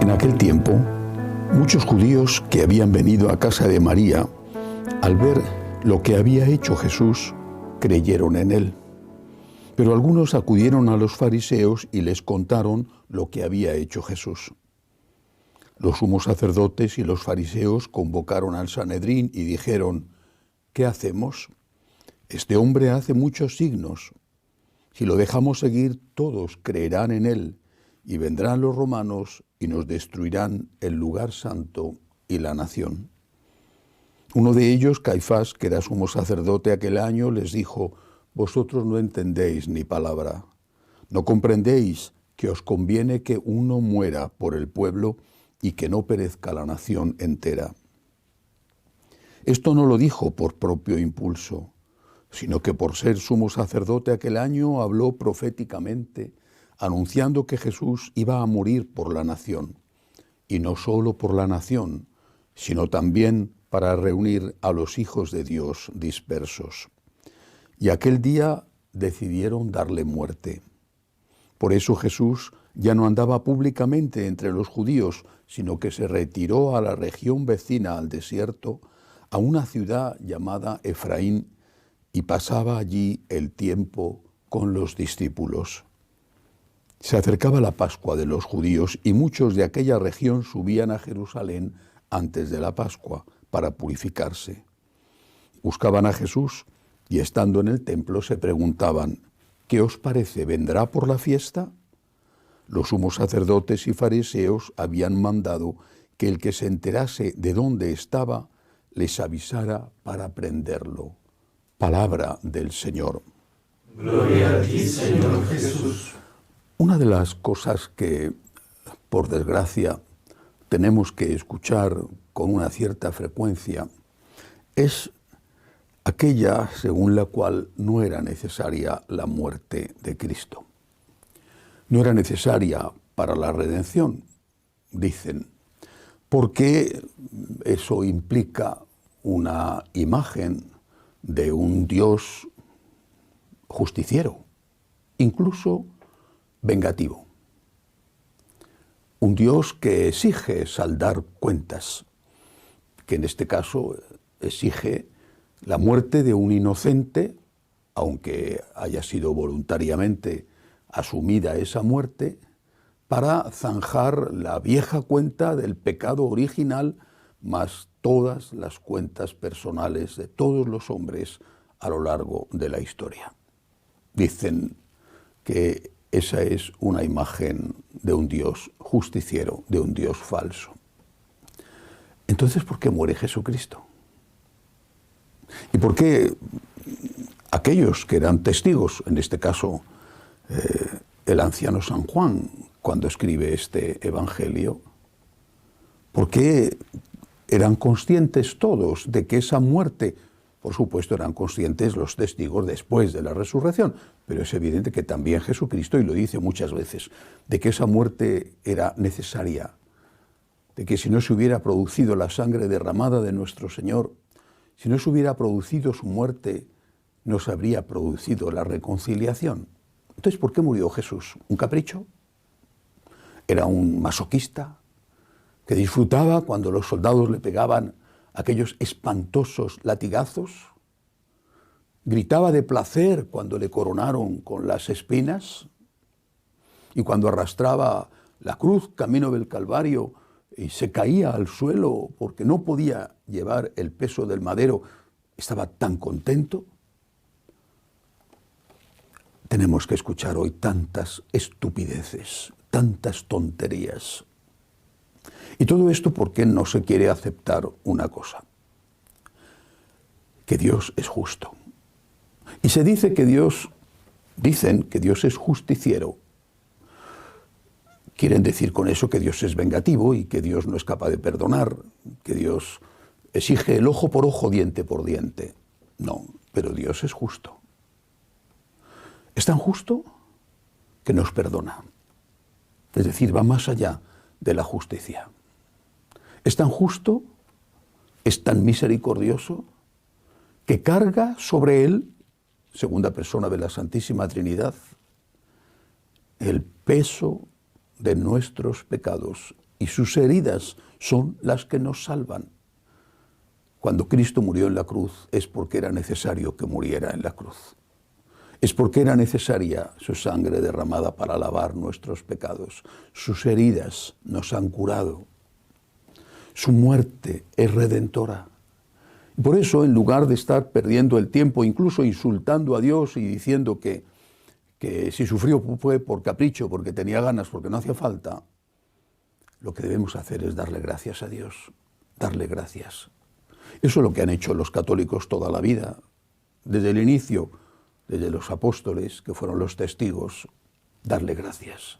En aquel tiempo, muchos judíos que habían venido a casa de María, al ver lo que había hecho Jesús, creyeron en él. Pero algunos acudieron a los fariseos y les contaron lo que había hecho Jesús. Los sumos sacerdotes y los fariseos convocaron al Sanedrín y dijeron: ¿qué hacemos? Este hombre hace muchos signos. Si lo dejamos seguir, todos creerán en él, y vendrán los romanos y nos destruirán el lugar santo y la nación. Uno de ellos, Caifás, que era sumo sacerdote aquel año, les dijo: vosotros no entendéis ni palabra. ¿No comprendéis que os conviene que uno muera por el pueblo y que no perezca la nación entera? Esto no lo dijo por propio impulso, sino que por ser sumo sacerdote aquel año habló proféticamente, anunciando que Jesús iba a morir por la nación, y no solo por la nación, sino también para reunir a los hijos de Dios dispersos. Y aquel día decidieron darle muerte. Por eso Jesús ya no andaba públicamente entre los judíos, sino que se retiró a la región vecina al desierto, a una ciudad llamada Efraín, y pasaba allí el tiempo con los discípulos. Se acercaba la Pascua de los judíos y muchos de aquella región subían a Jerusalén antes de la Pascua para purificarse. Buscaban a Jesús y estando en el templo se preguntaban: ¿qué os parece? ¿Vendrá por la fiesta? Los sumos sacerdotes y fariseos habían mandado que el que se enterase de dónde estaba les avisara para prenderlo. Palabra del Señor. Gloria a ti, Señor Jesús. Una de las cosas que, por desgracia, tenemos que escuchar con una cierta frecuencia es aquella según la cual no era necesaria la muerte de Cristo. No era necesaria para la redención, dicen, porque eso implica una imagen de un Dios justiciero, incluso vengativo. Un Dios que exige saldar cuentas, que en este caso exige la muerte de un inocente, aunque haya sido voluntariamente asumida esa muerte, para zanjar la vieja cuenta del pecado original, más todas las cuentas personales de todos los hombres a lo largo de la historia. Dicen que esa es una imagen de un Dios justiciero, de un Dios falso. Entonces, ¿por qué muere Jesucristo? ¿Y por qué aquellos que eran testigos, en este caso el anciano San Juan, cuando escribe este Evangelio, por qué eran conscientes todos de que esa muerte, por supuesto eran conscientes los testigos después de la resurrección, pero es evidente que también Jesucristo, y lo dice muchas veces, de que esa muerte era necesaria, de que si no se hubiera producido la sangre derramada de nuestro Señor, si no se hubiera producido su muerte, no se habría producido la reconciliación. Entonces, ¿por qué murió Jesús? ¿Un capricho? ¿Era un masoquista que disfrutaba cuando los soldados le pegaban aquellos espantosos latigazos? ¿Gritaba de placer cuando le coronaron con las espinas? Y cuando arrastraba la cruz camino del Calvario y se caía al suelo porque no podía llevar el peso del madero, ¿estaba tan contento? Tenemos que escuchar hoy tantas estupideces, tantas tonterías. Y todo esto porque no se quiere aceptar una cosa: que Dios es justo. Y se dice que dicen que Dios es justiciero. Quieren decir con eso que Dios es vengativo y que Dios no es capaz de perdonar, que Dios exige el ojo por ojo, diente por diente. No, pero Dios es justo. Es tan justo que nos perdona. Es decir, va más allá de la justicia. Es tan justo, es tan misericordioso, que carga sobre él, segunda persona de la Santísima Trinidad, el peso de nuestros pecados y sus heridas son las que nos salvan. Cuando Cristo murió en la cruz es porque era necesario que muriera en la cruz. Es porque era necesaria su sangre derramada para lavar nuestros pecados. Sus heridas nos han curado. Su muerte es redentora. Por eso, en lugar de estar perdiendo el tiempo, incluso insultando a Dios y diciendo que si sufrió fue por capricho, porque tenía ganas, porque no hacía falta, lo que debemos hacer es darle gracias a Dios, darle gracias. Eso es lo que han hecho los católicos toda la vida, desde el inicio, desde los apóstoles, que fueron los testigos, darle gracias.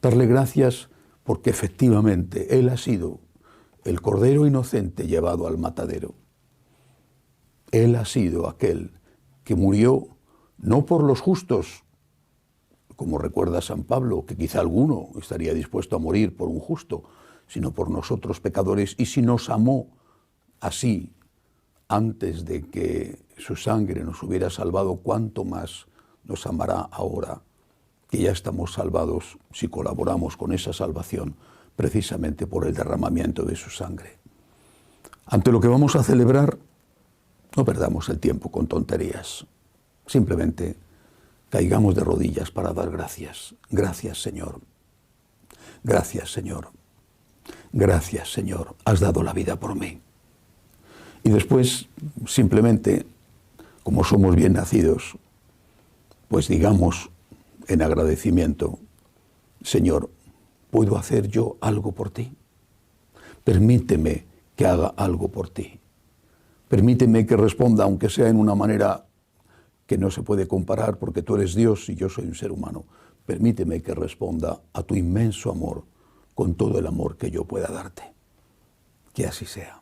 Darle gracias porque efectivamente Él ha sido el Cordero inocente llevado al matadero. Él ha sido aquel que murió no por los justos, como recuerda San Pablo, que quizá alguno estaría dispuesto a morir por un justo, sino por nosotros pecadores, y si nos amó así, antes de que su sangre nos hubiera salvado, ¿cuánto más nos amará ahora que ya estamos salvados si colaboramos con esa salvación precisamente por el derramamiento de su sangre? Ante lo que vamos a celebrar, no perdamos el tiempo con tonterías. Simplemente caigamos de rodillas para dar gracias. Gracias, Señor. Gracias, Señor. Gracias, Señor. Has dado la vida por mí. Y después, simplemente, como somos bien nacidos, pues digamos en agradecimiento, Señor, ¿puedo hacer yo algo por ti? Permíteme que haga algo por ti. Permíteme que responda, aunque sea en una manera que no se puede comparar, porque tú eres Dios y yo soy un ser humano. Permíteme que responda a tu inmenso amor con todo el amor que yo pueda darte. Que así sea.